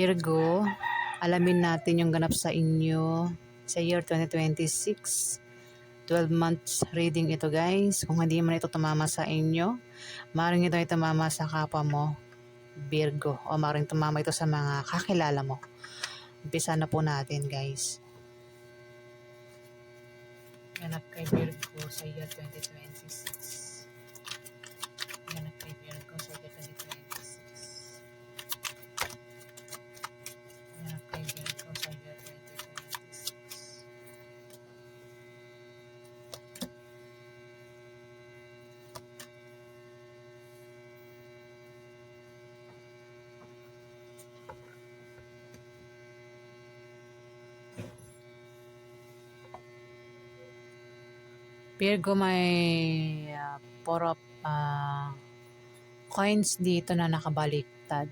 Virgo, alamin natin yung ganap sa inyo sa year 2026. 12 months reading ito guys. Kung hindi man ito tumama sa inyo, maaaring ito ay tumama sa kapwa mo, Virgo. O maaaring tumama ito sa mga kakilala mo. Umpisa na po natin guys. Ganap kay Virgo sa year 2026. Ganap kay Virgo sa year 2026. Ganap kay Virgo sa year 2026. Virgo, may four of coins dito na nakabaliktad.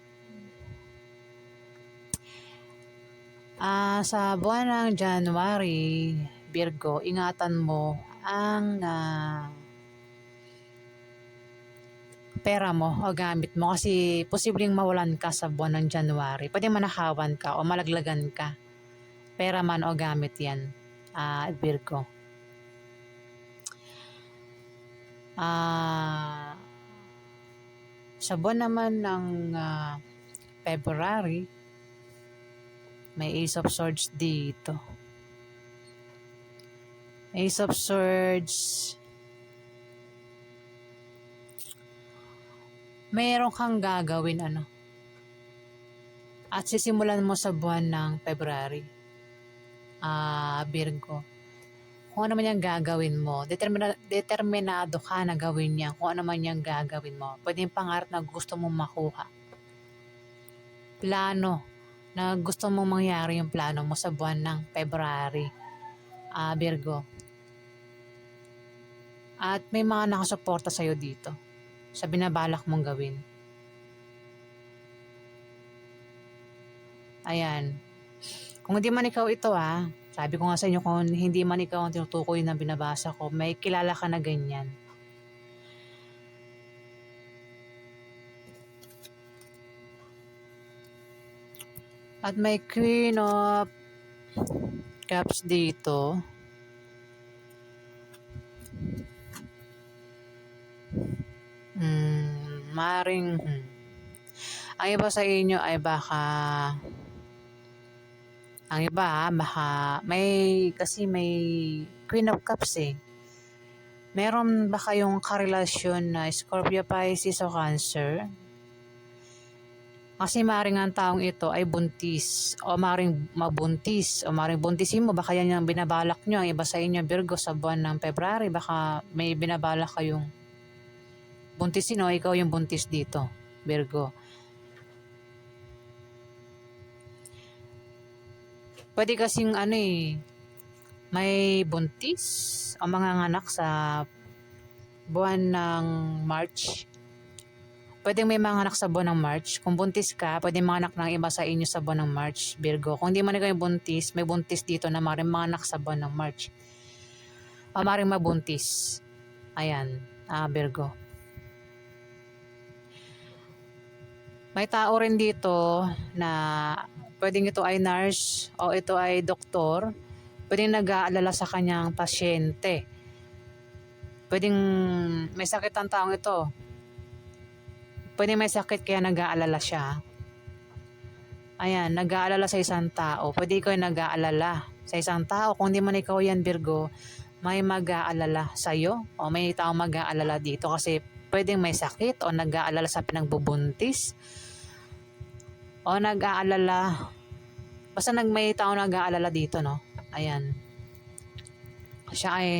Sa buwan ng January, Virgo, ingatan mo ang pera mo o gamit mo kasi posibleng mawalan ka sa buwan ng January. Pwede manakawan ka o malaglagan ka. Pera man o gamit yan, Virgo. Sa buwan naman ng February, may Ace of Swords dito. Ace of Swords. Mayroon kang gagawin at sisimulan mo sa buwan ng February, Virgo. Kung ano man yung gagawin mo, determinado ka na gawin yan. Kung ano man yung gagawin mo, pwede yung pangarap na gusto mong makuha. Plano na gusto mong mangyari yung plano mo sa buwan ng February, Virgo. At may mga nakasuporta sa'yo dito sa binabalak mong gawin. Ayan. Kung hindi man ikaw ito sabi ko nga sa inyo, kung hindi man ikaw ang tinutukoy na binabasa ko, may kilala ka na ganyan. At may Queen of Cups dito. Maring ang iba sa inyo ay baka may Queen of Cups Meron ba kayong karelasyon na Scorpio, Pisces o Cancer? Kasi maring ang taong ito ay buntis o maring mabuntis o maring buntisin mo. Baka yan yung binabalak nyo. Ang iba sa inyo, Virgo, sa buwan ng February, baka may binabalak kayong buntisin o ikaw yung buntis dito, Virgo. Pwede kasing may buntis o manganganak sa buwan ng March. Pwede may manganak sa buwan ng March. Kung buntis ka, pwede manganak ng iba sa inyo sa buwan ng March, Virgo. Kung hindi man ikaw yung buntis, may buntis dito na maring manganak sa buwan ng March. O maring mabuntis. Ayan, Virgo. May tao rin dito na pwedeng ito ay nurse o ito ay doktor. Pwedeng nag-aalala sa kanyang pasyente. Pwedeng may sakit ang taong ito. Pwedeng may sakit kaya nag-aalala siya. Ayan, nag-aalala sa isang tao. Pwede ikaw yung nag-aalala sa isang tao. Kung di man ikaw yan, Virgo, may mag-aalala sa'yo o may taong mag-aalala dito kasi pwedeng may sakit o nag-aalala sa pinagbubuntis o nag-aalala. Basta may taong nag-aalala dito, no? Ayan. Siya ay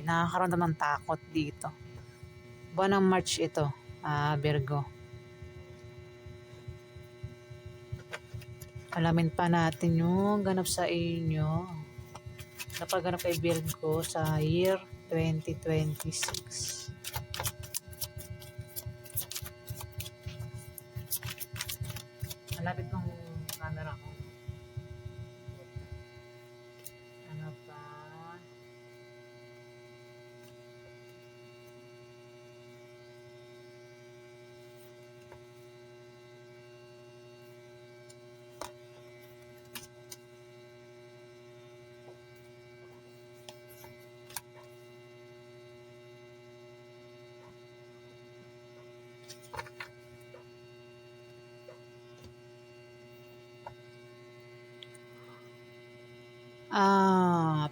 nakakaramdam ng takot dito. Buwan ng March ito, Virgo. Alamin pa natin yung ganap sa inyo. Napaganap kay Virgo sa year 2026. Malapit ng camera ko. Ano ba?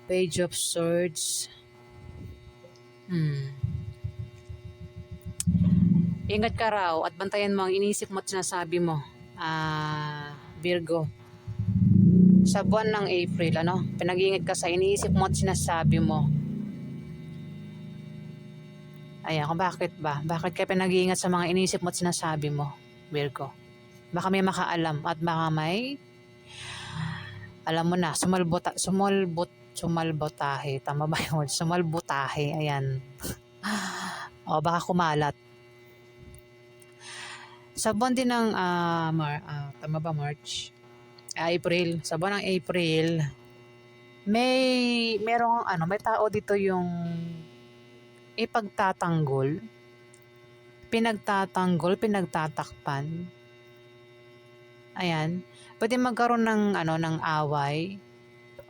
Page of Swords. Ingat ka raw at bantayan mo ang iniisip mo at sinasabi mo. Virgo. Sa buwan ng April, pinag-iingat ka sa iniisip mo at sinasabi mo. Ayan, kung bakit ba? Bakit ka pinag-iingat sa mga iniisip mo at sinasabi mo, Virgo? Baka may makaalam at baka may, alam mo na, sumalbotahe. Tama ba yung word? Sumalbotahe, ayan. O baka kumalat. Sa buwan din ng, tama ba, March? April. Sa buwan ng April, may tao dito yung pinagtatakpan. Ayan. Pwede magkaroon ng away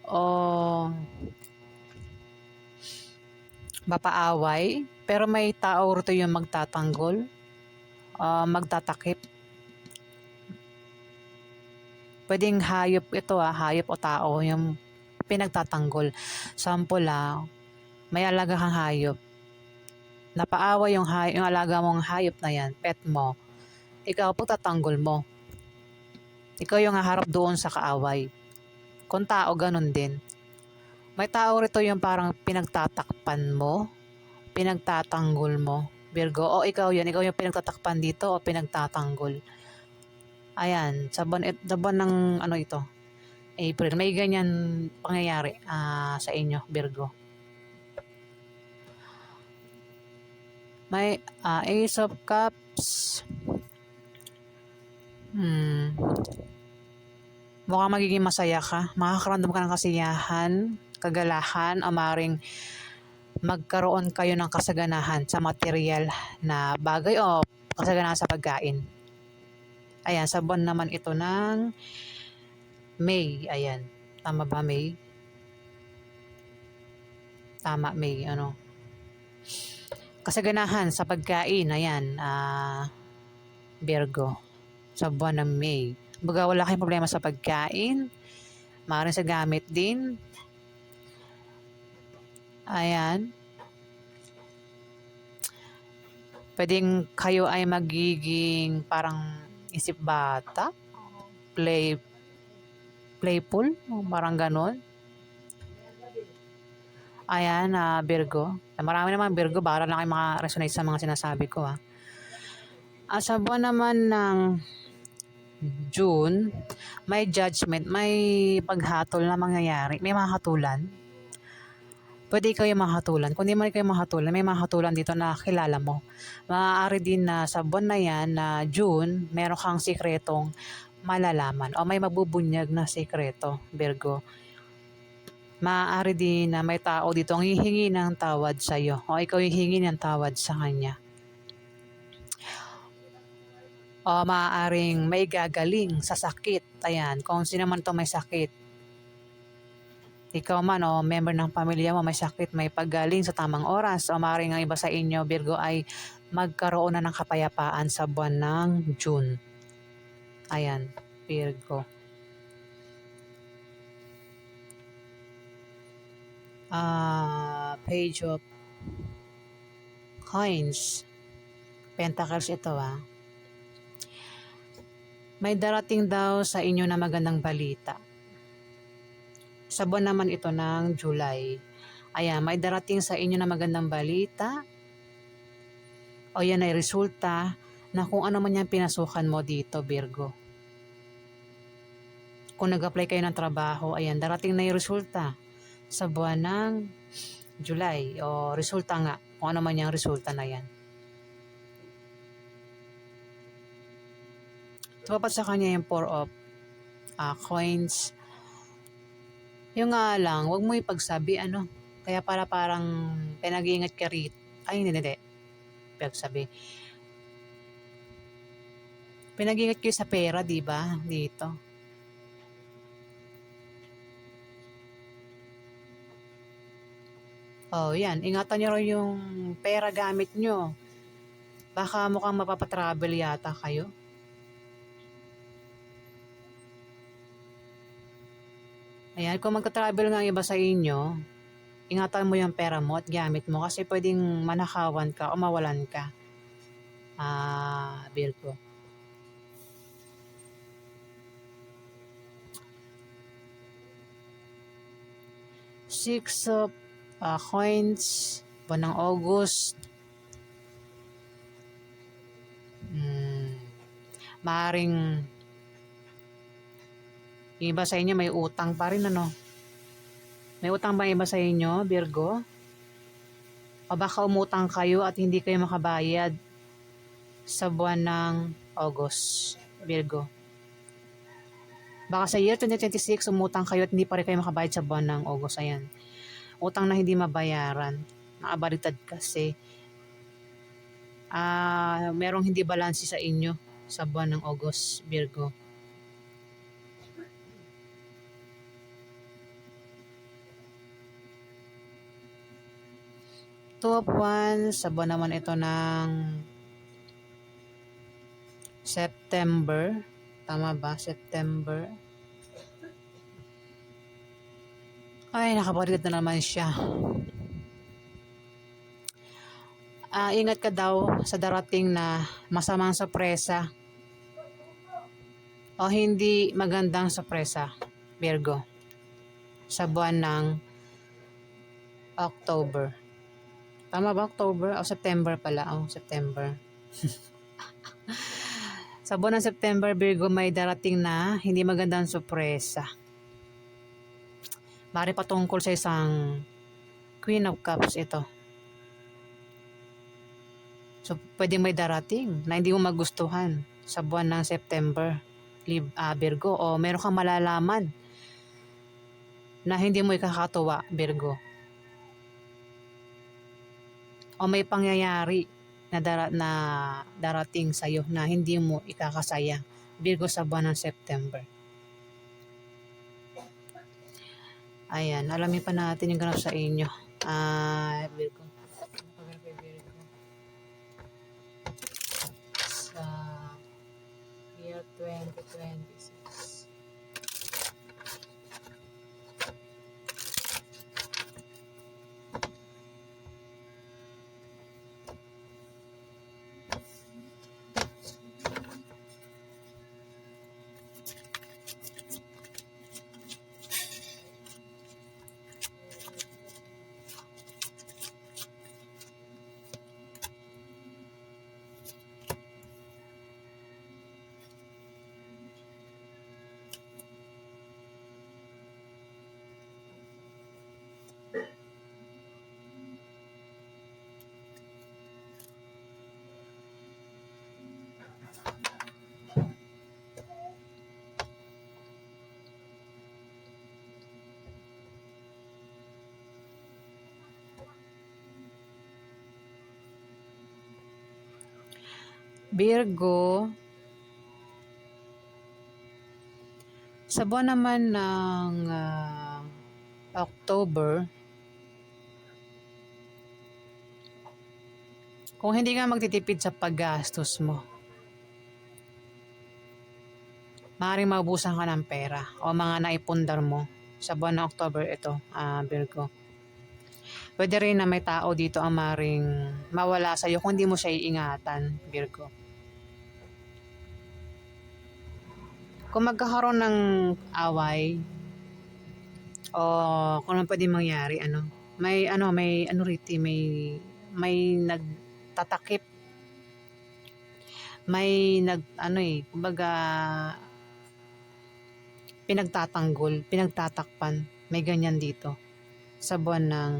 o mapaaway, pero may tao rito yung magtatanggol, magtatakip. Pwedeng hayop ito, hayop o tao yung pinagtatanggol. Sample may alaga kang hayop. Napaaway yung alaga mong hayop na yan, pet mo. Ikaw pagtatanggol mo. Ikaw yung haharap doon sa kaaway. Kung tao, ganun din. May tao rito yung parang pinagtatakpan mo, pinagtatanggol mo, Virgo. O ikaw ikaw yung pinagtatakpan dito o pinagtatanggol. Ayan, sa buwan ng ito, April, may ganyan pangyayari sa inyo, Virgo. May Ace of Cups. Mukhang magiging masaya ka. Makakaramdam ka ng kasiyahan, kagalahan, o maring magkaroon kayo ng kasaganahan sa material na bagay o kasaganahan sa pagkain. Ayan, sa buwan naman ito ng May. Ayan, tama ba May? Tama, May. Kasaganahan sa pagkain. Ayan, Virgo. Sa buwan ng May. Baga wala kayong problema sa pagkain. Maaaring sa gamit din. Ayan. Pwedeng kayo ay magiging parang isip bata. Playful. Parang ganon. Ayan, Virgo. Marami naman Virgo. Baka lang kayo maka-resonate sa mga sinasabi ko. Sa buwan naman ng June, may judgment, may paghatol na mangyayari, may mahatulan. Pwede ikaw yung mahatulan. Kung di man kayo mahatulan, may mahatulan dito na kilala mo. Maaari din na sa buwan na yan, na June, meron kang sikretong malalaman o may mabubunyag na sikreto, Virgo. Maaari din na may tao dito ang hihingi ng tawad sa iyo o ikaw yung hihingi ng tawad sa kanya. O maaaring may gagaling sa sakit. Ayan, kung sino man to may sakit. Ikaw man o member ng pamilya mo may sakit, may paggaling sa tamang oras. O maaaring ang iba sa inyo, Virgo, ay magkaroon na ng kapayapaan sa buwan ng June. Ayan, Virgo. Page of Coins. Pentacles ito May darating daw sa inyo na magandang balita. Sa buwan naman ito ng July. Ayan, may darating sa inyo na magandang balita. O yan ay resulta na kung ano man yan pinasukan mo dito, Virgo. Kung nag-apply kayo ng trabaho, ayan, darating na yung resulta sa buwan ng July. O resulta nga, kung ano man yung resulta na yan. Tumapat sa kanya yung 4 of coins. Yung nga lang, wag mo ipagsabi Kaya parang pinag-iingat ka rito. Ay, hindi. Pagsabi. Pinag-iingat kayo sa pera, di ba? Dito. Yan. Ingatan nyo rin yung pera gamit nyo. Baka mukhang mapapatravel yata kayo. Ayan, kung magta-travel nga ang iba sa inyo, ingatan mo yung pera mo at gamit mo kasi pwedeng manakawan ka o mawalan ka. Virgo. Six of Coins, buwan ng August. Maaring yung iba sa inyo may utang pa rin, ano? May utang ba yung iba sa inyo, Virgo? O baka umutang kayo at hindi kayo makabayad sa buwan ng August, Virgo. Baka sa year 2026, umutang kayo at hindi pa rin kayo makabayad sa buwan ng August. Ayan. Utang na hindi mabayaran. Nakabaliktad kasi. Merong hindi balanse sa inyo sa buwan ng August, Virgo. Two of Wands, sa buwan naman ito ng September. Tama ba? September. Ay, nakabaliktad na naman siya. Ingat ka daw sa darating na masamang sorpresa o hindi magandang sorpresa, Virgo, sa buwan ng October. Tama ba? October? O September pala. September. Sa buwan ng September, Virgo, may darating na hindi magandang sorpresa. Mari patungkol sa isang Queen of Cups ito. So, pwedeng may darating na hindi mo magustuhan sa buwan ng September, Virgo. O meron kang malalaman na hindi mo ikakatuwa, Virgo. O may pangyayari na, darating sa'yo na hindi mo ikakasaya, Virgo, sa buwan ng September. Ayan, alamin pa natin yung ganap sa inyo. Virgo. Sa year 2026. Virgo, sa buwan naman ng October, kung hindi ka magtitipid sa paggastos mo, maaaring maubusan ka ng pera o mga naipundar mo sa buwan ng October ito, Virgo. Pwede rin na may tao dito ang maaaring mawala sa iyo kung hindi mo siya iingatan, Virgo. Kung magkakaroon ng away o kung ano pwede mangyari, may nagtatakip, may kumbaga pinagtatanggol, pinagtatakpan, may ganyan dito sa buwan ng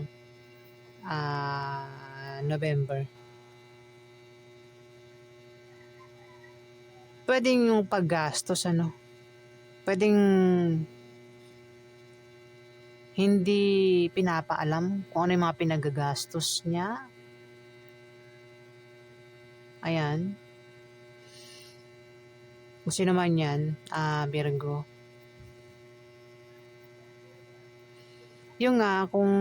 November. Pwedeng yung paggastos, pwedeng hindi pinapaalam kung ano yung mga pinagagastos niya. Ayan. Kung sino man yan, Virgo. Yung kung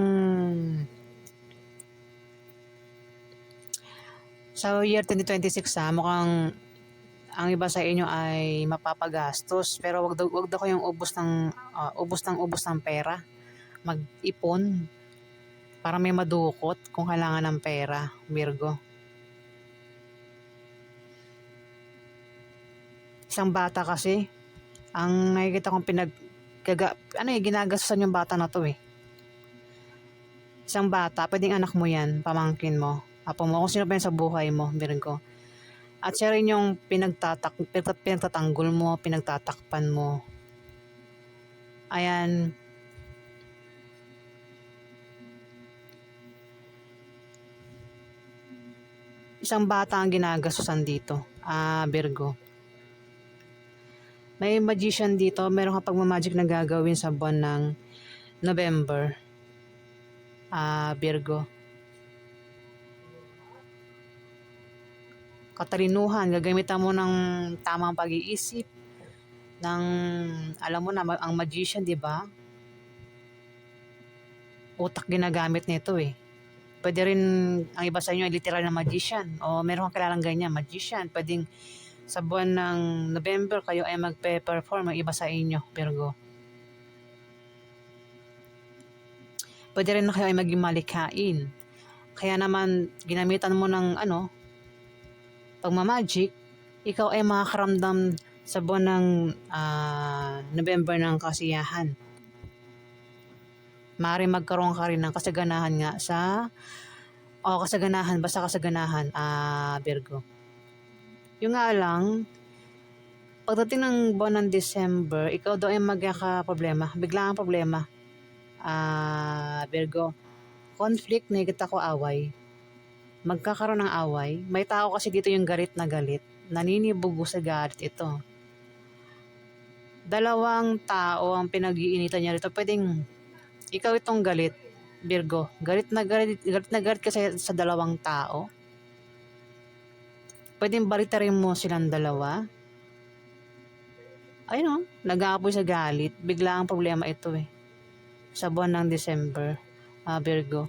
sa year 2026, mukhang ang iba sa inyo ay mapapagastos, pero wag daw kayong ubos ng pera. Mag-ipon para may madukot kung kailangan ng pera, Virgo. Isang bata kasi, ang nakikita kong ginagastusan yung bata na to eh. Isang bata, pwedeng anak mo yan, pamangkin mo, apo mo, kung sino pa yan sa buhay mo, Virgo. At siya rin yung pinagtatanggol mo, pinagtatakpan mo. Ayan. Isang bata ang ginagastusan dito, Virgo. May magician dito, meron kapag magic na gagawin sa buwan ng November, Virgo. Katalinuhan, gagamitan mo ng tamang pag-iisip, alam mo na, ang magician, di ba? Utak ginagamit nito eh. Pwede rin, ang iba sa inyo ay literal na magician, o meron kang kilalang ganyan, magician. Pwedeng sa buwan ng November, kayo ay magpe-perform, ang iba sa inyo, Virgo. Pwede rin na kayo ay maging malikhain. Kaya naman, ginamitan mo ng pagmamagic, ikaw ay makakaramdam sa buwan ng November ng kasiyahan. Maaaring magkaroon ka rin ng kasaganahan nga basta kasaganahan, Virgo. Yung nga lang, pagdating ng buwan ng December, ikaw daw ay magkakaproblema, biglang problema, Virgo. Conflict, nakikita ko away. Magkakaroon ng away. May tao kasi dito yung galit na galit. Naninibugo sa galit ito. Dalawang tao ang pinag-iinitan niya rito. Pwedeng ikaw itong galit, Virgo. Galit na galit kasi sa dalawang tao. Pwedeng balitarin mo silang dalawa. Ayun nag-aapoy sa galit. Bigla ang problema ito eh. Sa buwan ng December, Virgo.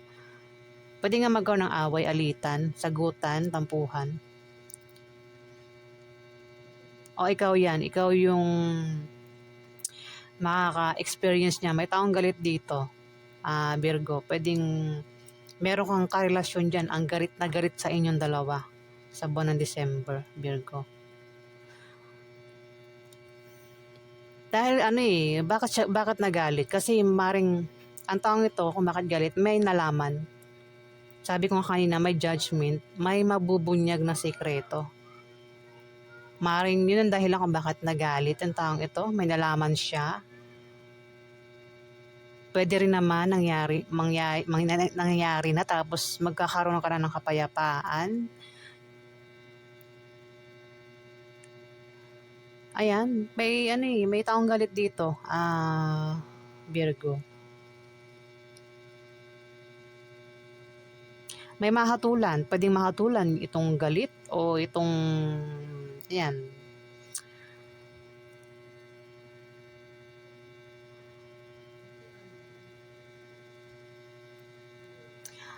Pwede nga magkaroon ng away, alitan, sagutan, tampuhan. O ikaw yan, ikaw yung makaka-experience niya. May taong galit dito, Virgo. Pwedeng meron kang karelasyon dyan, ang galit na galit sa inyong dalawa sa buwan ng December, Virgo. Dahil bakit nagalit? Kasi maring ang taong ito, kung bakit galit, may nalaman. Sabi ko kanina, may judgment, may mabubunyag na sekreto. Maring yun ang dahilan kung bakit nagalit ang taong ito, may nalaman siya. Pwede rin naman nangyari na tapos magkakaroon ka na ng kapayapaan. Ayan, may taong galit dito, Virgo. May mahatulan, pwedeng mahatulan itong galit o itong, ayan.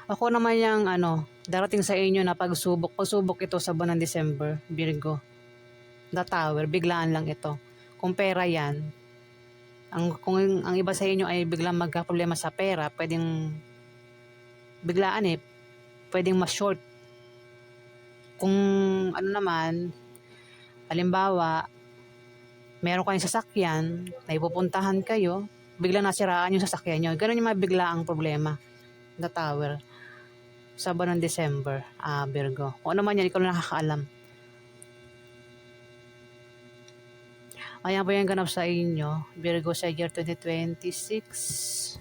Ako naman yung darating sa inyo na pagsubok ito sa buwan ng December, Virgo. The Tower, biglaan lang ito. Kung pera yan, kung ang iba sa inyo ay biglang magka-problema sa pera, pwedeng biglaan pwedeng ma-short. Kung naman, halimbawa, meron kayong sasakyan, na ipupuntahan kayo, biglang nasiraan yung sasakyan nyo. Ganun yung mga biglaang problema. The Tower. Sa buwan ng December, Virgo. Kung ano man yan, ikaw na nakakaalam. Ayan po yung ganap sa inyo, Virgo, sa year 2026.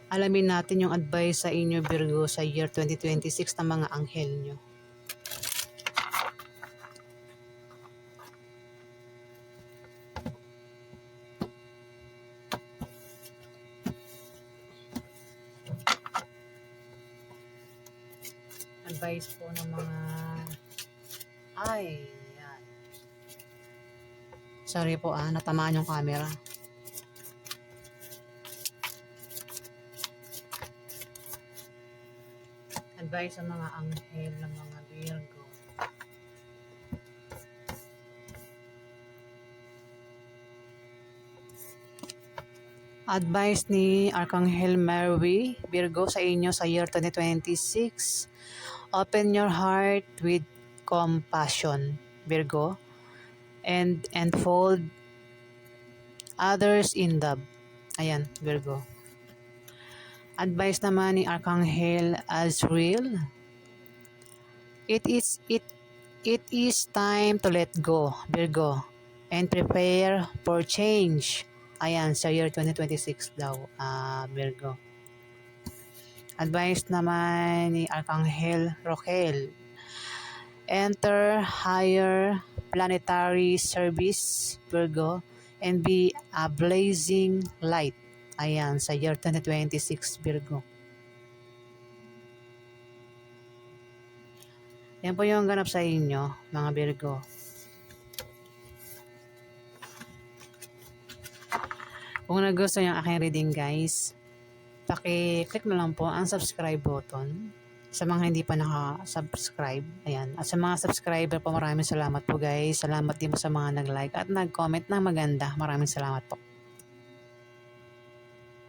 Alamin natin yung advice sa inyo, Virgo, sa year 2026 ng mga anghel nyo. Advice po ng mga... yan. Sorry po natamaan yung camera. Advice sa mga anghel ng mga Virgo. Advice ni Archangel Mary, Virgo, sa inyo sa year 2026. Open your heart with compassion, Virgo, and enfold others in love. Ayan, Virgo. Advice naman ni Archangel Azrael, it is time to let go, Virgo, and prepare for change. Ayan, sa year 2026 daw, Virgo. Advice naman ni Archangel Rochel, enter higher planetary service, Virgo, and be a blazing light. Ayan, sa year 2026, Virgo. Yan po yung ganap sa inyo, mga Virgo. Kung nagustuhan yung aking reading, guys, paki-click na lang po ang subscribe button sa mga hindi pa naka-subscribe. Ayan. At sa mga subscriber po, maraming salamat po, guys. Salamat din po sa mga nag-like at nag-comment na maganda. Maraming salamat po.